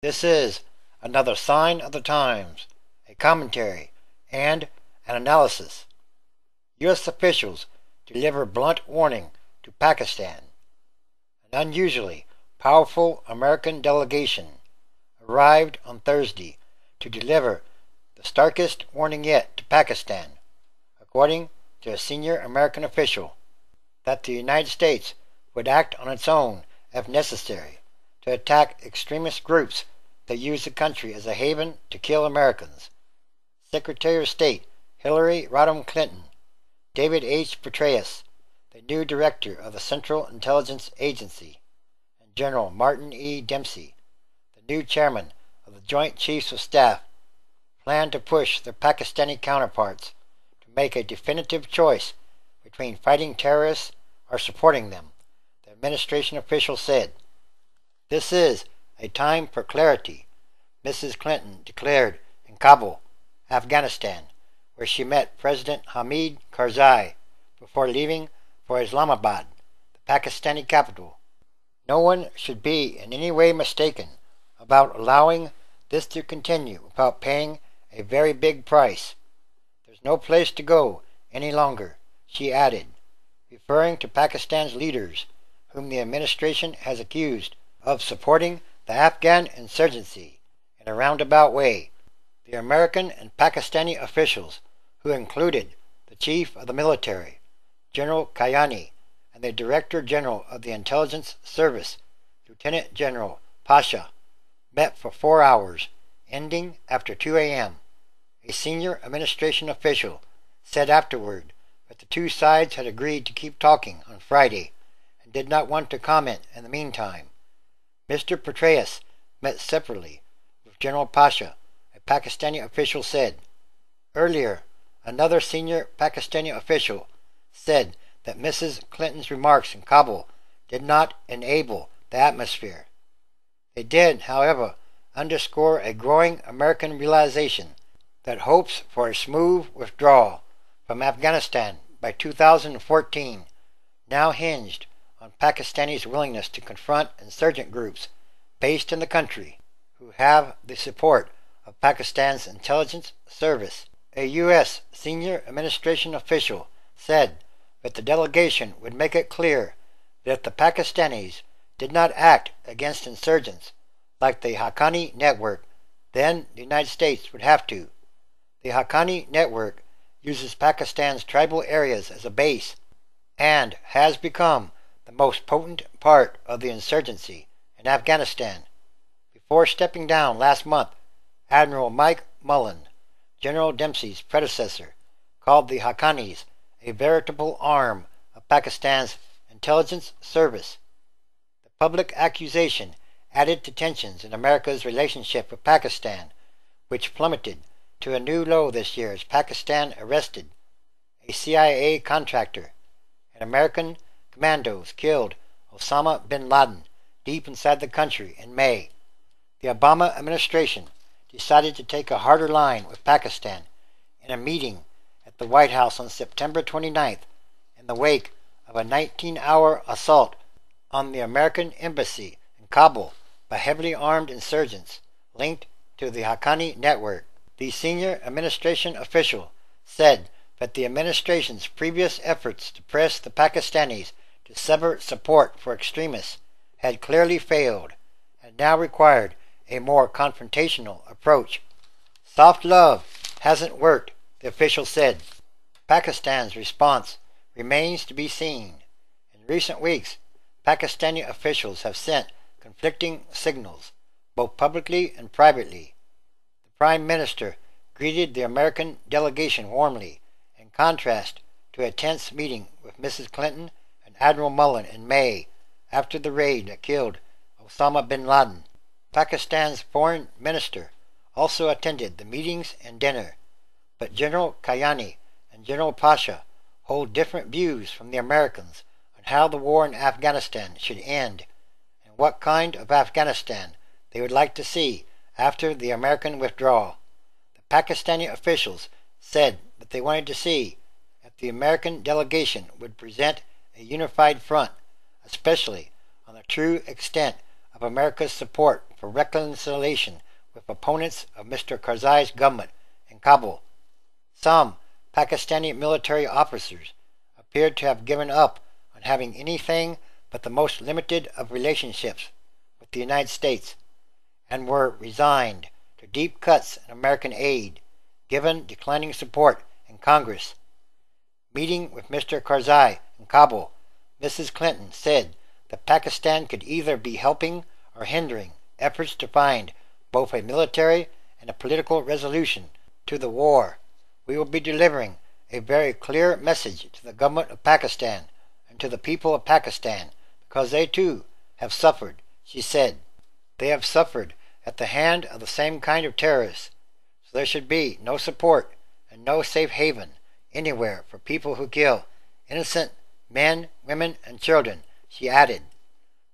This is another sign of the times, a commentary, and an analysis. U.S. officials deliver blunt warning to Pakistan. An unusually powerful American delegation arrived on Thursday to deliver the starkest warning yet to Pakistan, according to a senior American official, that the United States would act on its own if necessary to attack extremist groups that use the country as a haven to kill Americans. Secretary of State Hillary Rodham Clinton, David H. Petraeus, the new director of the Central Intelligence Agency, and General Martin E. Dempsey, the new chairman of the Joint Chiefs of Staff, plan to push their Pakistani counterparts to make a definitive choice between fighting terrorists or supporting them, the administration official said. This is a time for clarity, Mrs. Clinton declared in Kabul, Afghanistan, where she met President Hamid Karzai before leaving for Islamabad, the Pakistani capital. No one should be in any way mistaken about allowing this to continue without paying a very big price. There's no place to go any longer, she added, referring to Pakistan's leaders, whom the administration has accused of supporting the Afghan insurgency in a roundabout way. The American and Pakistani officials, who included the chief of the military, General Kayani, and the Director General of the Intelligence Service, Lieutenant General Pasha, met for 4 hours, ending after 2 a.m. A senior administration official said afterward that the two sides had agreed to keep talking on Friday and did not want to comment in the meantime. Mr. Petraeus met separately with General Pasha, a Pakistani official said. Earlier, another senior Pakistani official said that Mrs. Clinton's remarks in Kabul did not enable the atmosphere. They did, however, underscore a growing American realization that hopes for a smooth withdrawal from Afghanistan by 2014 now hinged on Pakistani's willingness to confront insurgent groups based in the country who have the support of Pakistan's intelligence service. A U.S. senior administration official said that the delegation would make it clear that if the Pakistanis did not act against insurgents like the Haqqani network, then the United States would have to. The Haqqani network uses Pakistan's tribal areas as a base and has become the most potent part of the insurgency in Afghanistan. Before stepping down last month, Admiral Mike Mullen, General Dempsey's predecessor, called the Haqqanis a veritable arm of Pakistan's intelligence service. The public accusation added to tensions in America's relationship with Pakistan, which plummeted to a new low this year as Pakistan arrested a CIA contractor and American commandos killed Osama bin Laden deep inside the country in May. The Obama administration decided to take a harder line with Pakistan in a meeting at the White House on September 29th in the wake of a 19-hour assault on the American embassy in Kabul by heavily armed insurgents linked to the Haqqani network. The senior administration official said that the administration's previous efforts to press the Pakistanis to sever support for extremists had clearly failed and now required a more confrontational approach. Soft love hasn't worked, the official said. Pakistan's response remains to be seen. In recent weeks, Pakistani officials have sent conflicting signals, both publicly and privately. The Prime Minister greeted the American delegation warmly, in contrast to a tense meeting with Mrs. Clinton and Admiral Mullen in May after the raid that killed Osama bin Laden. Pakistan's foreign minister also attended the meetings and dinner, but General Kayani and General Pasha hold different views from the Americans on how the war in Afghanistan should end and what kind of Afghanistan they would like to see after the American withdrawal. The Pakistani officials said that they wanted to see if the American delegation would present a unified front, especially on the true extent of America's support for reconciliation with opponents of Mr. Karzai's government in Kabul. Some Pakistani military officers appeared to have given up on having anything but the most limited of relationships with the United States, and were resigned to deep cuts in American aid, given declining support in Congress. Meeting with Mr. Karzai in Kabul, Mrs. Clinton said that Pakistan could either be helping or hindering efforts to find both a military and a political resolution to the war. We will be delivering a very clear message to the government of Pakistan and to the people of Pakistan, because they too have suffered, she said. They have suffered at the hand of the same kind of terrorists, so there should be no support and no safe haven anywhere for people who kill innocent men, women, and children, she added.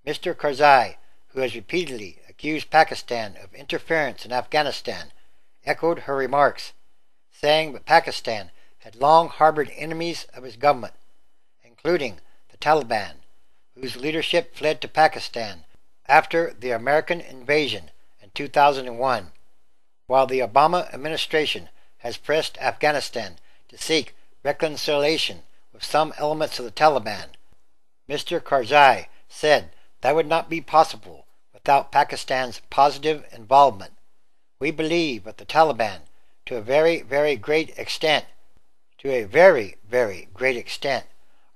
Mr. Karzai, who has repeatedly accused Pakistan of interference in Afghanistan, echoed her remarks, saying that Pakistan had long harbored enemies of his government, including the Taliban, whose leadership fled to Pakistan after the American invasion in 2001, while the Obama administration has pressed Afghanistan to seek reconciliation with some elements of the Taliban. Mr. Karzai said that would not be possible without Pakistan's positive involvement. We believe that the Taliban, to a very, very great extent,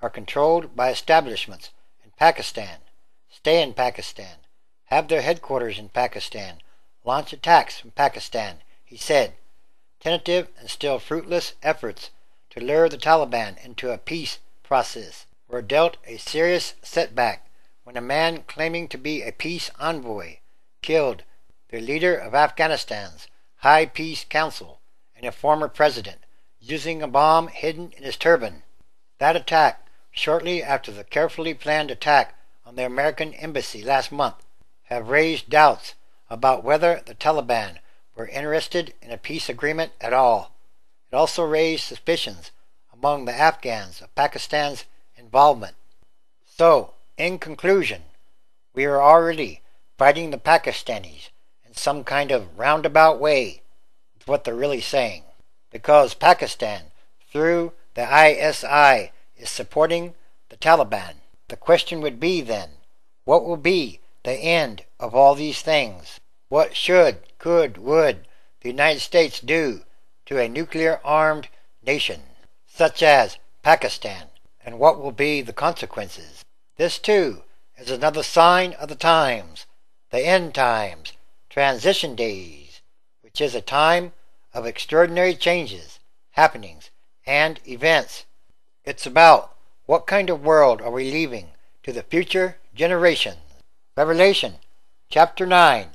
are controlled by establishments in Pakistan, stay in Pakistan, have their headquarters in Pakistan, launch attacks from Pakistan, he said. Tentative and still fruitless efforts to lure the Taliban into a peace process were dealt a serious setback when a man claiming to be a peace envoy killed the leader of Afghanistan's High Peace Council and a former president, using a bomb hidden in his turban. That attack, shortly after the carefully planned attack on the American embassy last month, have raised doubts about whether the Taliban were interested in a peace agreement at all. It also raised suspicions among the Afghans of Pakistan's involvement. So, in conclusion, we are already fighting the Pakistanis in some kind of roundabout way, is what they're really saying, because Pakistan, through the ISI, is supporting the Taliban. The question would be then, what will be the end of all these things? What should, could, would the United States do to a nuclear-armed nation, such as Pakistan, and what will be the consequences? This, too, is another sign of the times, the end times, transition days, which is a time of extraordinary changes, happenings, and events. It's about what kind of world are we leaving to the future generations. Revelation chapter 9,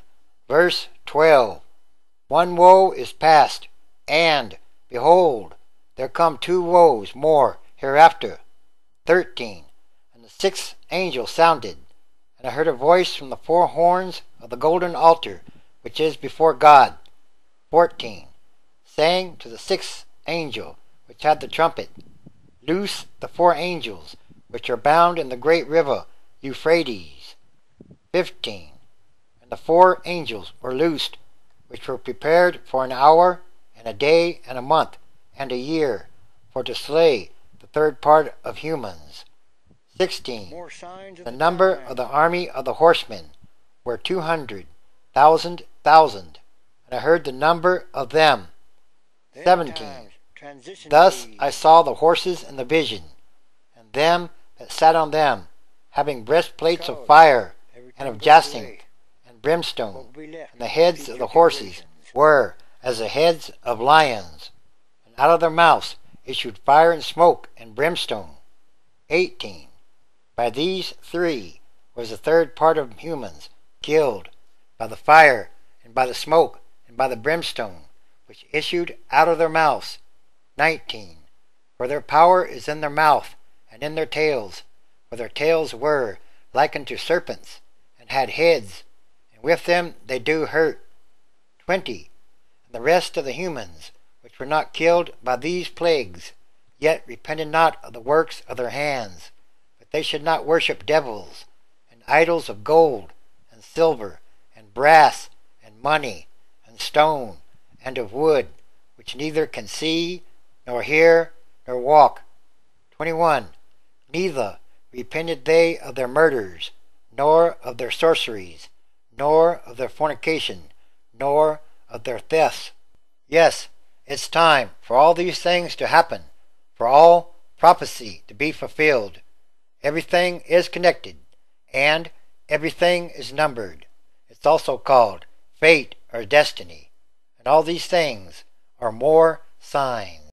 verse 12. One woe is past, and, behold, there come two woes more hereafter. 13. And the sixth angel sounded, and I heard a voice from the four horns of the golden altar which is before God. 14. Saying to the sixth angel which had the trumpet, Loose the four angels which are bound in the great river Euphrates. 15. And the four angels were loosed, which were prepared for an hour, and a day, and a month, and a year, for to slay the third part of humans. 16. The number of the army of the horsemen were 200,000, and I heard the number of them. 17. Thus I saw the horses in the vision, and them that sat on them, having breastplates of fire, and of jacinth, and brimstone, and the heads of the horses were as the heads of lions, and out of their mouths issued fire and smoke and brimstone. 18. By these three was the third part of humans killed, by the fire, and by the smoke, and by the brimstone, which issued out of their mouths. 19. For their power is in their mouth, and in their tails, for their tails were like unto serpents, and had heads, and with them they do hurt. 20. And the rest of the humans, which were not killed by these plagues, yet repented not of the works of their hands, that they should not worship devils, and idols of gold, and silver, and brass, and money, and stone, and of wood, which neither can see, nor hear, nor walk. 21. Neither repented they of their murders, nor of their sorceries, nor of their fornication, nor of their thefts. Yes, it's time for all these things to happen, for all prophecy to be fulfilled. Everything is connected, and everything is numbered. It's also called fate or destiny. And all these things are more signs.